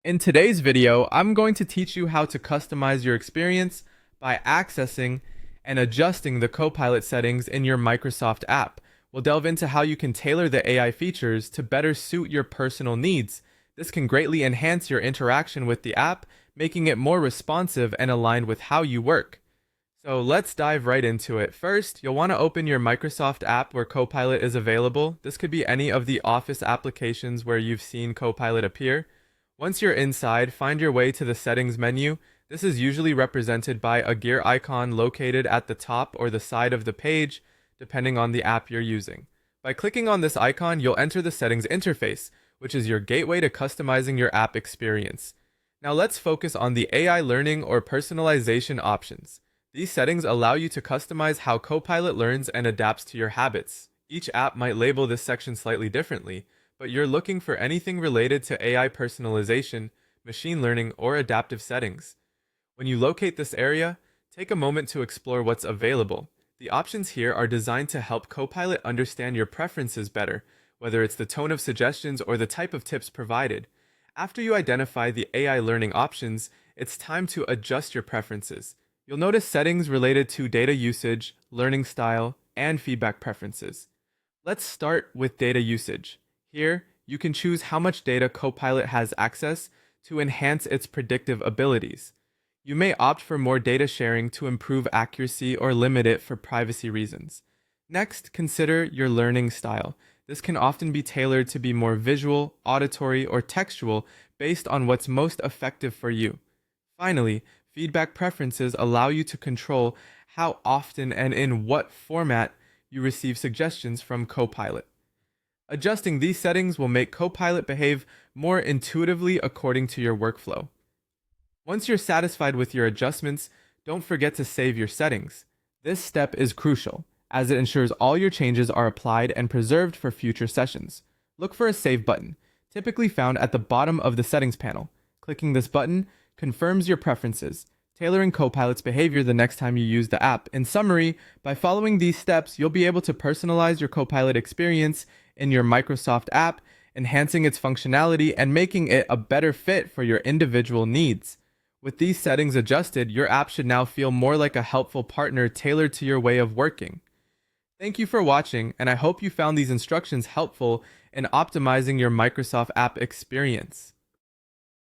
In today's video, I'm going to teach you how to customize your experience by accessing and adjusting the Copilot settings in your Microsoft app. We'll delve into how you can tailor the AI features to better suit your personal needs. This can greatly enhance your interaction with the app, making it more responsive and aligned with how you work. So let's dive right into it. First, you'll want to open your Microsoft app where Copilot is available. This could be any of the Office applications where you've seen Copilot appear. Once you're inside, find your way to the settings menu. This is usually represented by a gear icon located at the top or the side of the page, depending on the app you're using. By clicking on this icon, you'll enter the settings interface, which is your gateway to customizing your app experience. Now let's focus on the AI learning or personalization options. These settings allow you to customize how Copilot learns and adapts to your habits. Each app might label this section slightly differently, but you're looking for anything related to AI personalization, machine learning, or adaptive settings. When you locate this area, take a moment to explore what's available. The options here are designed to help Copilot understand your preferences better, whether it's the tone of suggestions or the type of tips provided. After you identify the AI learning options, it's time to adjust your preferences. You'll notice settings related to data usage, learning style, and feedback preferences. Let's start with data usage. Here, you can choose how much data Copilot has access to enhance its predictive abilities. You may opt for more data sharing to improve accuracy or limit it for privacy reasons. Next, consider your learning style. This can often be tailored to be more visual, auditory, or textual based on what's most effective for you. Finally, feedback preferences allow you to control how often and in what format you receive suggestions from Copilot. Adjusting these settings will make Copilot behave more intuitively according to your workflow. Once you're satisfied with your adjustments, don't forget to save your settings. This step is crucial, as it ensures all your changes are applied and preserved for future sessions. Look for a Save button, typically found at the bottom of the settings panel. Clicking this button confirms your preferences, tailoring Copilot's behavior the next time you use the app. In summary, by following these steps, you'll be able to personalize your Copilot experience in your Microsoft app, enhancing its functionality and making it a better fit for your individual needs. With these settings adjusted, your app should now feel more like a helpful partner tailored to your way of working. Thank you for watching, and I hope you found these instructions helpful in optimizing your Microsoft app experience.